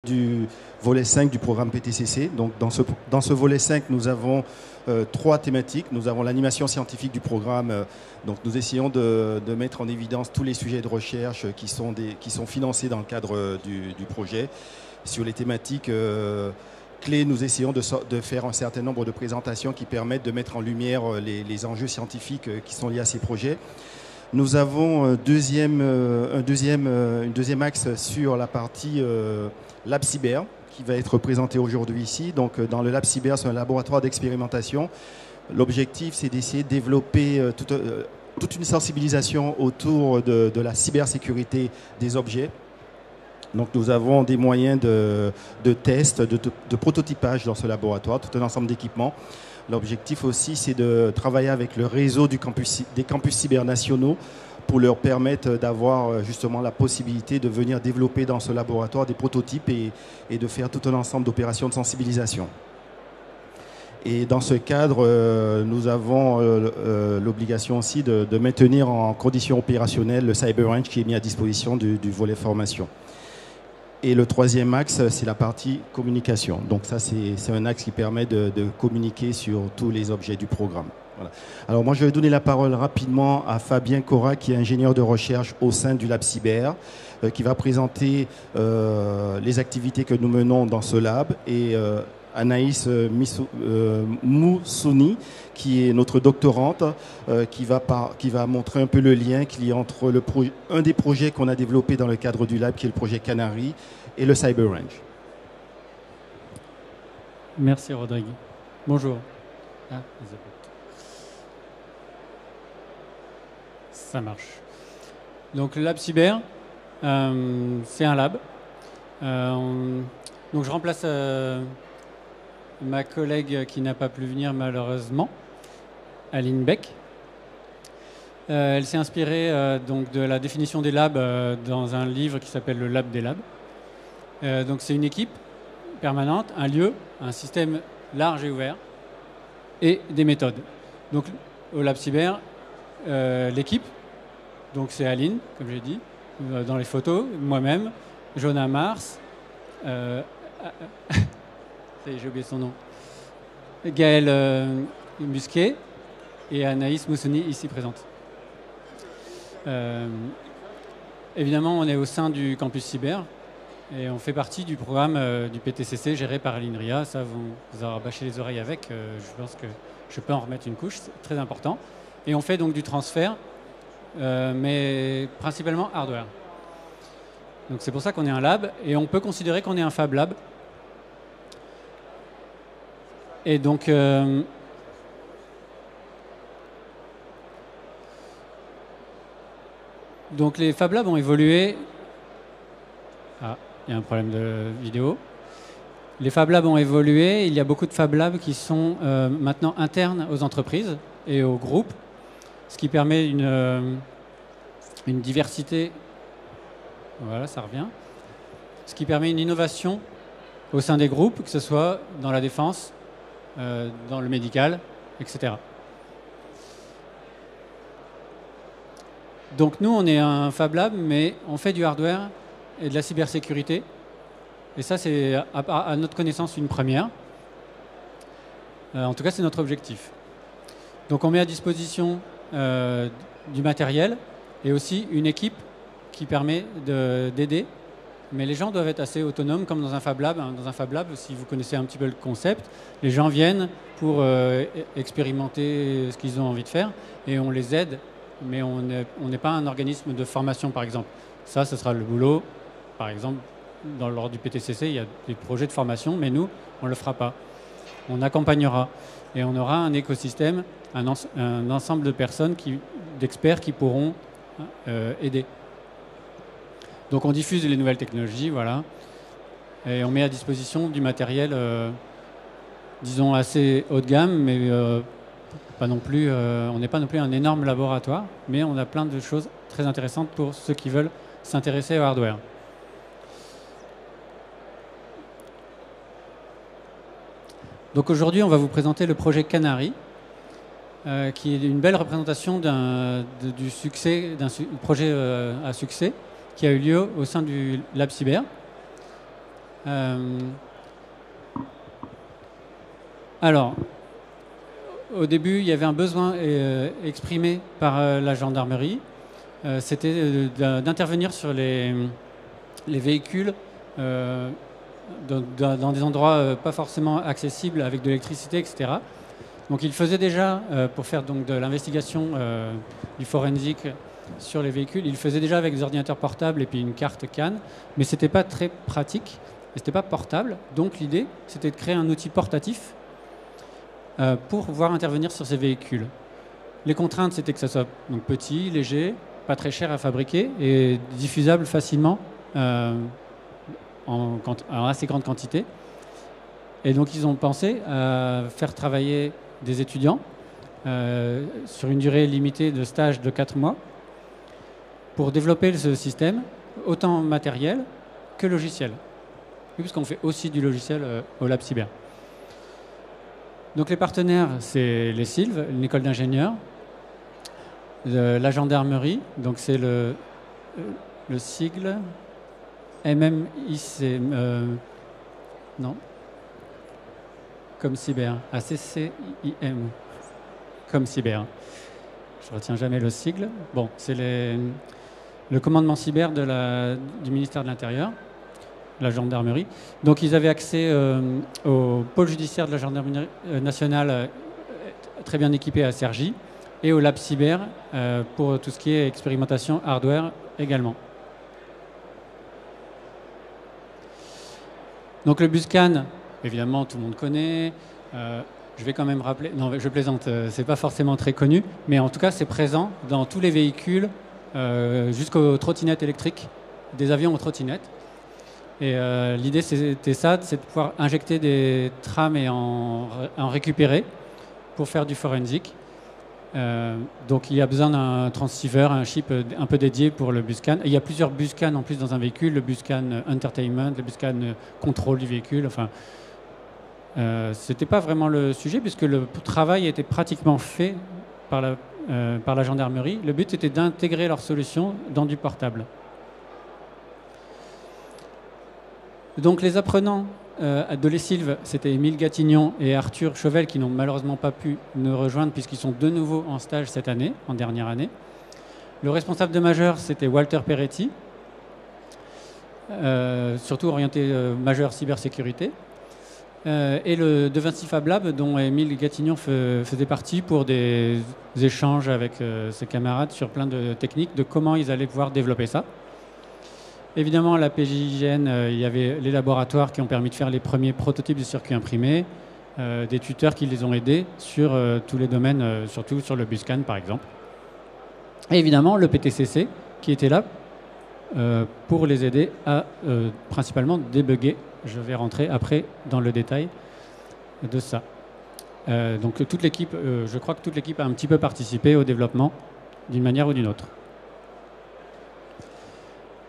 Du volet 5 du programme PTCC. Donc, dans ce volet 5, nous avons trois thématiques. Nous avons l'animation scientifique du programme. Donc, nous essayons de mettre en évidence tous les sujets de recherche qui sont financés dans le cadre du projet. Sur les thématiques clés, nous essayons de faire un certain nombre de présentations qui permettent de mettre en lumière les enjeux scientifiques qui sont liés à ces projets. Nous avons un deuxième axe sur la partie Lab Cyber qui va être présenté aujourd'hui ici. Donc, dans le Lab Cyber, c'est un laboratoire d'expérimentation. L'objectif, c'est d'essayer de développer toute une sensibilisation autour de la cybersécurité des objets. Donc, nous avons des moyens de test, de prototypage dans ce laboratoire, tout un ensemble d'équipements. L'objectif aussi, c'est de travailler avec le réseau des campus cyber nationaux pour leur permettre d'avoir justement la possibilité de venir développer dans ce laboratoire des prototypes et de faire tout un ensemble d'opérations de sensibilisation. Et dans ce cadre, nous avons l'obligation aussi de maintenir en condition opérationnelle le Cyber Range qui est mis à disposition du volet formation. Et le troisième axe, c'est la partie communication. Donc ça, c'est un axe qui permet de communiquer sur tous les objets du programme. Voilà. Alors moi, je vais donner la parole rapidement à Fabien Cora, qui est ingénieur de recherche au sein du Lab Cyber, qui va présenter les activités que nous menons dans ce lab. Et Anaïs Moussouni, qui est notre doctorante, qui va montrer un peu le lien qu'il y a entre un des projets qu'on a développé dans le cadre du lab, qui est le projet Canary, et le Cyber Range. Merci Rodrigue. Bonjour. Ça marche. Donc le Lab Cyber, c'est un lab. Donc je remplace ma collègue qui n'a pas pu venir malheureusement, Aline Beck. Elle s'est inspirée donc de la définition des labs dans un livre qui s'appelle Le Lab des labs. Donc c'est une équipe permanente, un lieu, un système large et ouvert et des méthodes. Donc au Lab Cyber, l'équipe, donc c'est Aline, comme j'ai dit, dans les photos, moi-même, Jonah Mars, j'ai oublié son nom, Gaël Musquet et Anaïs Moussouni ici présente. Évidemment, on est au sein du campus cyber et on fait partie du programme du PTCC géré par l'INRIA. Ça, vous aurez bâché les oreilles avec. Je pense que je peux en remettre une couche, c'est très important. Et on fait donc du transfert, mais principalement hardware. Donc c'est pour ça qu'on est un lab et on peut considérer qu'on est un Fab Lab. Et donc, les Fab Labs ont évolué. Ah, il y a un problème de vidéo. Les Fab Labs ont évolué. Il y a beaucoup de Fab Labs qui sont maintenant internes aux entreprises et aux groupes, ce qui permet une diversité. Voilà, ça revient. Ce qui permet une innovation au sein des groupes, que ce soit dans la défense, dans le médical, etc. Donc nous, on est un Fab Lab, mais on fait du hardware et de la cybersécurité. Et ça, c'est à notre connaissance une première. En tout cas, c'est notre objectif. Donc on met à disposition du matériel et aussi une équipe qui permet d'aider. Mais les gens doivent être assez autonomes, comme dans un Fab Lab. Dans un Fab Lab, si vous connaissez un petit peu le concept, les gens viennent pour expérimenter ce qu'ils ont envie de faire et on les aide, mais on n'est pas un organisme de formation, par exemple. Ça, ce sera le boulot. Par exemple, lors du PTCC, il y a des projets de formation, mais nous, on ne le fera pas. On accompagnera et on aura un écosystème, un ensemble de personnes, d'experts qui pourront aider. Donc on diffuse les nouvelles technologies, voilà, et on met à disposition du matériel, disons, assez haut de gamme, mais pas non plus, on n'est pas non plus un énorme laboratoire, mais on a plein de choses très intéressantes pour ceux qui veulent s'intéresser au hardware. Donc aujourd'hui, on va vous présenter le projet Canary, qui est une belle représentation du succès, d'un projet à succès, qui a eu lieu au sein du Lab Cyber. Alors, au début, il y avait un besoin exprimé par la gendarmerie. C'était d'intervenir sur les véhicules dans des endroits pas forcément accessibles avec de l'électricité, etc. Donc il faisait déjà, pour faire donc, de l'investigation du forensique sur les véhicules, il faisait déjà avec des ordinateurs portables et puis une carte CAN, mais ce n'était pas très pratique, et ce n'était pas portable. Donc l'idée, c'était de créer un outil portatif pour pouvoir intervenir sur ces véhicules. Les contraintes, c'était que ça soit donc, petit, léger, pas très cher à fabriquer et diffusable facilement en assez grande quantité. Et donc ils ont pensé à faire travailler des étudiants sur une durée limitée de stage de 4 mois pour développer ce système, autant matériel que logiciel. Puisqu'on fait aussi du logiciel au Lab Cyber. Donc les partenaires, c'est les SILV, une école d'ingénieurs, la gendarmerie, donc c'est le sigle MMIC, non, comme cyber, ACCIM, comme cyber. Je retiens jamais le sigle. Bon, c'est le commandement cyber du ministère de l'Intérieur, la gendarmerie. Donc ils avaient accès au pôle judiciaire de la gendarmerie nationale, très bien équipé à Cergy, et au Lab Cyber pour tout ce qui est expérimentation hardware également. Donc le Buscan, évidemment tout le monde connaît. Je vais quand même rappeler, non je plaisante, c'est pas forcément très connu, mais en tout cas c'est présent dans tous les véhicules jusqu'aux trottinettes électriques, des avions aux trottinettes. Et l'idée c'était ça, c'est de pouvoir injecter des trames et en récupérer pour faire du forensic. Donc il y a besoin d'un transceiver, un chip un peu dédié pour le Buscan. Et il y a plusieurs Buscan en plus dans un véhicule, le Buscan Entertainment, le Buscan Control du véhicule. Enfin, c'était pas vraiment le sujet puisque le travail était pratiquement fait par la gendarmerie. Le but était d'intégrer leur solution dans du portable. Donc les apprenants de l'ESILV, c'était Émile Gatignon et Arthur Chauvel qui n'ont malheureusement pas pu nous rejoindre puisqu'ils sont de nouveau en stage cette année, en dernière année. Le responsable de majeur, c'était Walter Peretti, surtout orienté majeur cybersécurité. Et le De Vinci Fab Lab, dont Émile Gatignon faisait partie pour des échanges avec ses camarades sur plein de techniques, de comment ils allaient pouvoir développer ça. Évidemment, à la PJIGN, il y avait les laboratoires qui ont permis de faire les premiers prototypes de circuits imprimés, des tuteurs qui les ont aidés sur tous les domaines, surtout sur le Buscan par exemple. Et évidemment, le PTCC qui était là pour les aider à principalement débugger. Je vais rentrer après dans le détail de ça. Donc toute l'équipe, je crois que toute l'équipe a un petit peu participé au développement d'une manière ou d'une autre.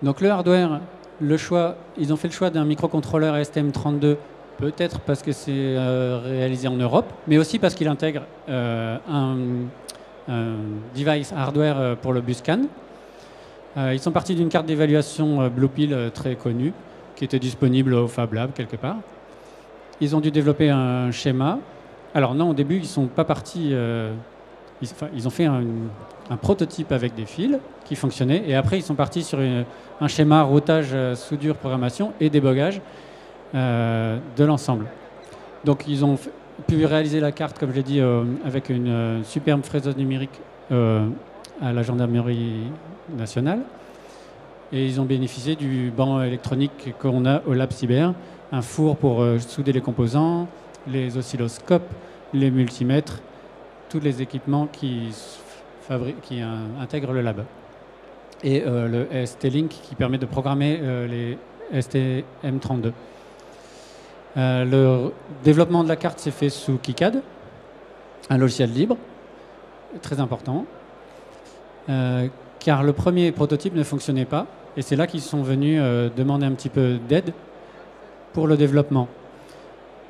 Donc le hardware, ils ont fait le choix d'un microcontrôleur STM32, peut-être parce que c'est réalisé en Europe, mais aussi parce qu'il intègre un device hardware pour le Buscan. Ils sont partis d'une carte d'évaluation Bluepill très connue, qui était disponible au Fab Lab quelque part. Ils ont dû développer un schéma. Alors non, au début, ils ne sont pas partis... Ils ont fait un prototype avec des fils qui fonctionnait et après ils sont partis sur un schéma routage, soudure, programmation et débogage de l'ensemble. Donc ils ont pu réaliser la carte, comme je l'ai dit, avec une superbe fraiseuse numérique à la gendarmerie nationale et ils ont bénéficié du banc électronique qu'on a au Lab Cyber, un four pour souder les composants, les oscilloscopes, les multimètres, tous les équipements qui intègrent le lab. Et le ST-Link qui permet de programmer les STM32. Le développement de la carte s'est fait sous KiCad, un logiciel libre, très important, car le premier prototype ne fonctionnait pas, et c'est là qu'ils sont venus demander un petit peu d'aide pour le développement.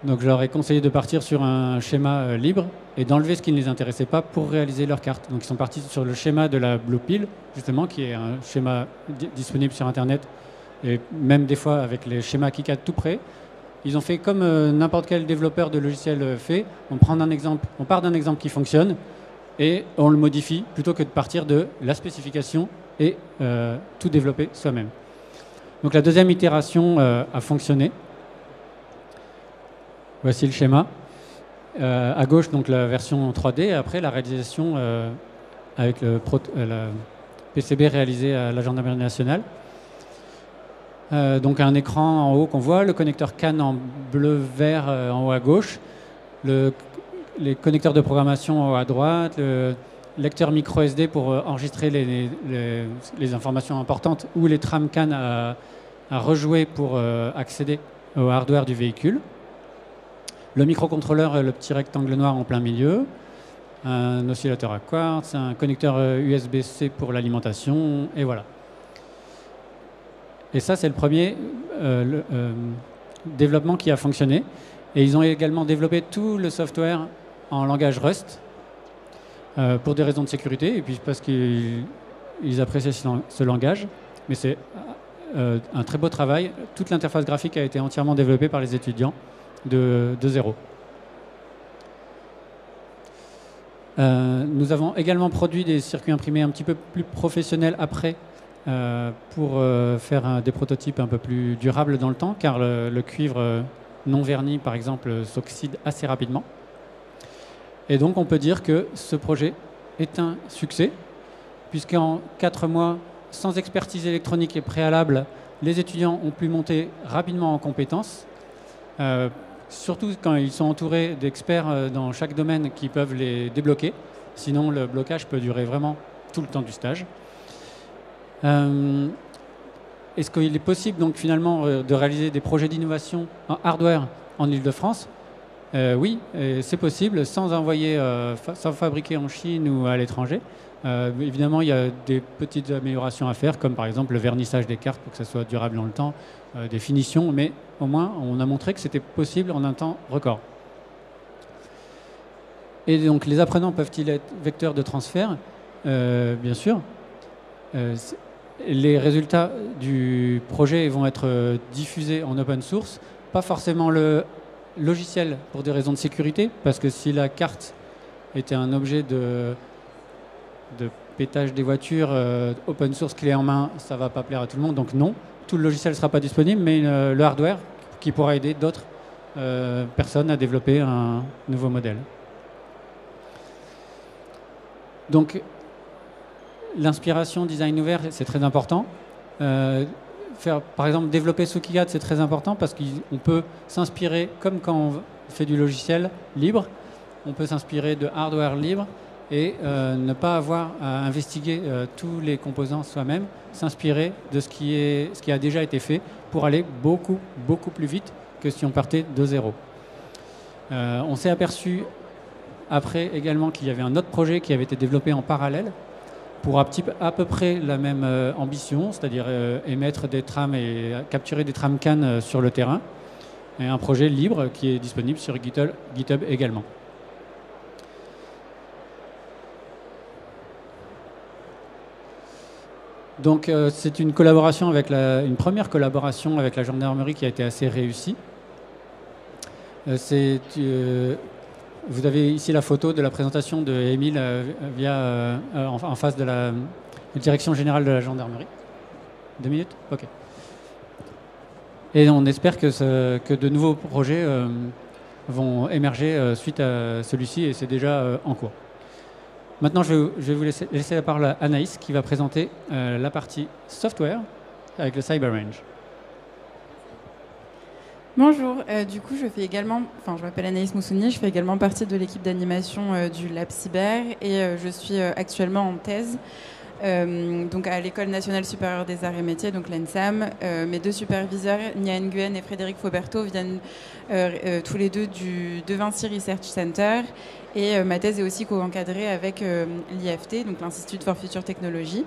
Donc je leur ai conseillé de partir sur un schéma libre et d'enlever ce qui ne les intéressait pas pour réaliser leur carte. Donc ils sont partis sur le schéma de la Bluepill, justement, qui est un schéma disponible sur Internet et même des fois avec les schémas KiCad tout près. Ils ont fait comme n'importe quel développeur de logiciel fait. On part d'un exemple qui fonctionne et on le modifie plutôt que de partir de la spécification et tout développer soi-même. Donc la deuxième itération a fonctionné. Voici le schéma. À gauche, donc la version 3D, et après la réalisation avec le PCB réalisé à la Gendarmerie nationale. Donc un écran en haut qu'on voit, le connecteur CAN en bleu-vert en haut à gauche, les connecteurs de programmation en haut à droite, le lecteur micro SD pour enregistrer les informations importantes ou les trames CAN à rejouer pour accéder au hardware du véhicule. Le microcontrôleur, le petit rectangle noir en plein milieu, un oscillateur à quartz, un connecteur USB-C pour l'alimentation, et voilà. Et ça, c'est le premier développement qui a fonctionné. Et ils ont également développé tout le software en langage Rust pour des raisons de sécurité, et puis parce qu'ils appréciaient ce langage. Mais c'est un très beau travail. Toute l'interface graphique a été entièrement développée par les étudiants de zéro. Nous avons également produit des circuits imprimés un petit peu plus professionnels après pour faire des prototypes un peu plus durables dans le temps, car le cuivre non verni, par exemple, s'oxyde assez rapidement. Et donc on peut dire que ce projet est un succès, puisqu'en 4 mois, sans expertise électronique et préalable, les étudiants ont pu monter rapidement en compétences, surtout quand ils sont entourés d'experts dans chaque domaine qui peuvent les débloquer. Sinon, le blocage peut durer vraiment tout le temps du stage. Est-ce qu'il est possible donc finalement de réaliser des projets d'innovation en hardware en Île-de-France? Oui, c'est possible sans fabriquer en Chine ou à l'étranger. Évidemment, il y a des petites améliorations à faire, comme par exemple le vernissage des cartes pour que ça soit durable dans le temps, des finitions, mais au moins on a montré que c'était possible en un temps record. Et donc les apprenants peuvent-ils être vecteurs de transfert? Bien sûr. Les résultats du projet vont être diffusés en open source, pas forcément le logiciel pour des raisons de sécurité, parce que si la carte était un objet de pétage des voitures, open source clé en main, ça ne va pas plaire à tout le monde, donc non, tout le logiciel ne sera pas disponible, mais le hardware qui pourra aider d'autres personnes à développer un nouveau modèle. Donc, l'inspiration design ouvert, c'est très important. Par exemple, développer sous KiCad, c'est très important parce qu'on peut s'inspirer, comme quand on fait du logiciel libre, on peut s'inspirer de hardware libre et ne pas avoir à investiguer tous les composants soi-même, s'inspirer de ce qui a déjà été fait pour aller beaucoup, beaucoup plus vite que si on partait de zéro. On s'est aperçu après également qu'il y avait un autre projet qui avait été développé en parallèle pour à peu près la même ambition, c'est-à-dire émettre des trames et capturer des trames CAN sur le terrain, et un projet libre qui est disponible sur GitHub également. Donc c'est une collaboration avec une première collaboration avec la gendarmerie qui a été assez réussie. Vous avez ici la photo de la présentation de Émile en face de la direction générale de la gendarmerie. 2 minutes? Ok. Et on espère que de nouveaux projets vont émerger suite à celui-ci, et c'est déjà en cours. Maintenant, je vais vous laisser la parole à Anaïs qui va présenter la partie software avec le CyberRange. Bonjour, du coup je m'appelle Anaïs Moussouni, je fais également partie de l'équipe d'animation du Lab Cyber et je suis actuellement en thèse donc à l'École nationale supérieure des arts et métiers, donc l'ENSAM. Mes 2 superviseurs, Nia Nguyen et Frédéric Fauberto, viennent tous les deux du De Vinci Research Center, et ma thèse est aussi co-encadrée avec l'IFT, donc l'Institut for Future Technology.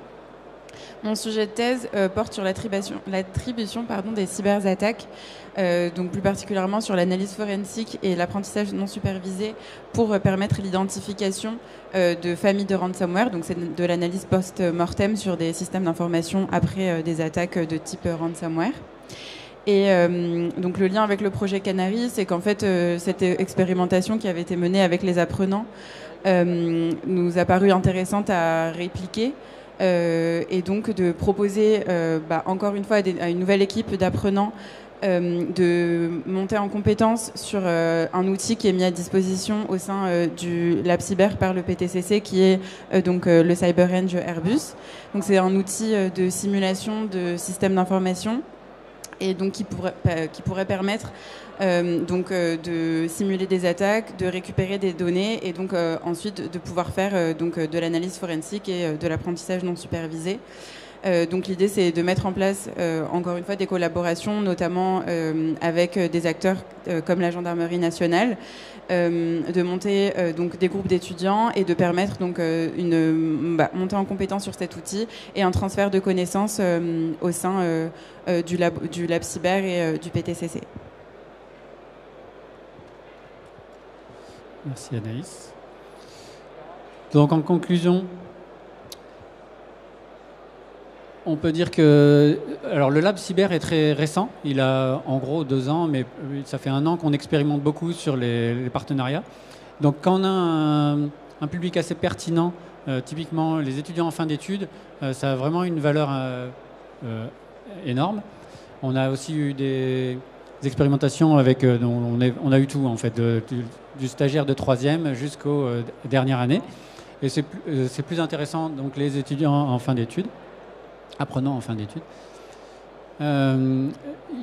Mon sujet de thèse porte sur l'attribution des cyberattaques, donc plus particulièrement sur l'analyse forensique et l'apprentissage non supervisé pour permettre l'identification de familles de ransomware. Donc c'est de l'analyse post-mortem sur des systèmes d'information après des attaques de type ransomware. Et donc le lien avec le projet Canary, c'est qu'en fait cette expérimentation qui avait été menée avec les apprenants nous a paru intéressante à répliquer. Et donc de proposer encore une fois à une nouvelle équipe d'apprenants de monter en compétence sur un outil qui est mis à disposition au sein du Lab Cyber par le PTCC qui est donc le CyberEng Airbus. Donc c'est un outil de simulation de systèmes d'information et donc qui pourrait permettre de simuler des attaques, de récupérer des données et donc ensuite de pouvoir faire de l'analyse forensique et de l'apprentissage non supervisé. Donc l'idée c'est de mettre en place encore une fois des collaborations, notamment avec des acteurs comme la Gendarmerie nationale, de monter donc des groupes d'étudiants et de permettre donc une montée en compétence sur cet outil et un transfert de connaissances au sein du Lab Cyber et du PTCC. Merci Anaïs. Donc en conclusion, on peut dire que le Lab Cyber est très récent. Il a en gros 2 ans, mais ça fait 1 an qu'on expérimente beaucoup sur les partenariats. Donc quand on a un public assez pertinent, typiquement les étudiants en fin d'études, ça a vraiment une valeur énorme. On a aussi eu des expérimentations avec, on a eu tout en fait, du stagiaire de 3e jusqu'aux dernières années. Et c'est plus intéressant, donc les étudiants en fin d'études, apprenants en fin d'études. Il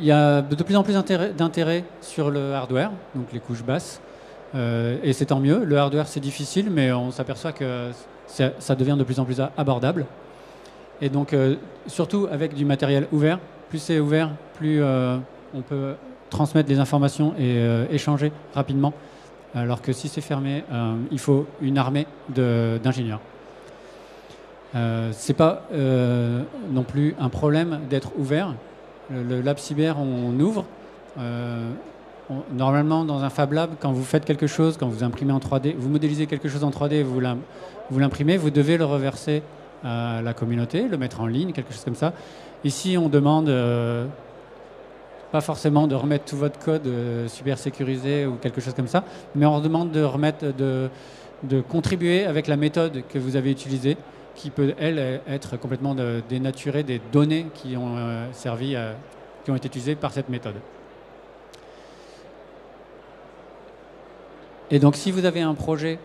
y a de plus en plus d'intérêt sur le hardware, donc les couches basses, et c'est tant mieux. Le hardware c'est difficile, mais on s'aperçoit que ça devient de plus en plus abordable. Et donc surtout avec du matériel ouvert, plus c'est ouvert, plus on peut transmettre des informations et échanger rapidement. Alors que si c'est fermé, il faut une armée d'ingénieurs. C'est pas non plus un problème d'être ouvert. Le Lab Cyber, on ouvre. Normalement, dans un Fab Lab, quand vous faites quelque chose, quand vous imprimez en 3D, vous modélisez quelque chose en 3D, vous l'imprimez, vous devez le reverser à la communauté, le mettre en ligne, quelque chose comme ça. Ici, on demande pas forcément de remettre tout votre code super sécurisé ou quelque chose comme ça, mais on demande de contribuer avec la méthode que vous avez utilisée, qui peut, elle, être complètement dénaturée des données qui ont qui ont été utilisées par cette méthode. Et donc, si vous avez un projet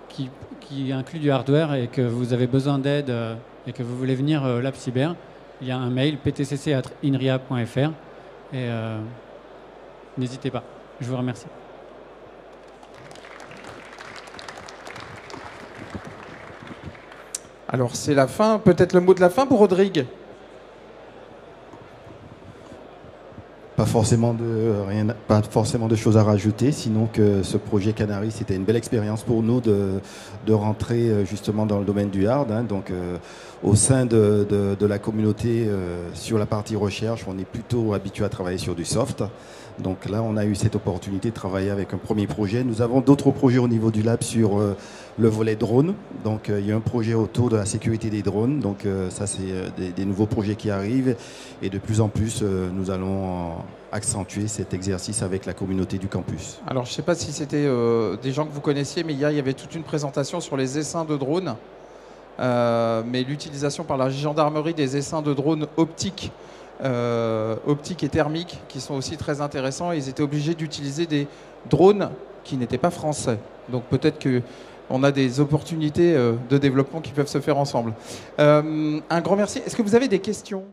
qui inclut du hardware et que vous avez besoin d'aide et que vous voulez venir au Lab Cyber, il y a un mail ptcc@inria.fr et n'hésitez pas. Je vous remercie. Alors c'est la fin, peut-être le mot de la fin pour Rodrigue. Pas forcément de choses à rajouter, sinon que ce projet Canary, c'était une belle expérience pour nous de rentrer justement dans le domaine du hard. Donc au sein de la communauté, sur la partie recherche, on est plutôt habitué à travailler sur du soft. Donc là, on a eu cette opportunité de travailler avec un premier projet. Nous avons d'autres projets au niveau du lab sur le volet drone. Donc il y a un projet autour de la sécurité des drones. Donc ça, c'est des nouveaux projets qui arrivent. Et de plus en plus, nous allons accentuer cet exercice avec la communauté du campus. Alors je ne sais pas si c'était des gens que vous connaissiez, mais hier, il y avait toute une présentation sur les essaims de drones. Mais l'utilisation par la gendarmerie des essaims de drones optiques et thermiques qui sont aussi très intéressants. Ils étaient obligés d'utiliser des drones qui n'étaient pas français. Donc peut-être qu'on a des opportunités de développement qui peuvent se faire ensemble. Un grand merci. Est-ce que vous avez des questions ?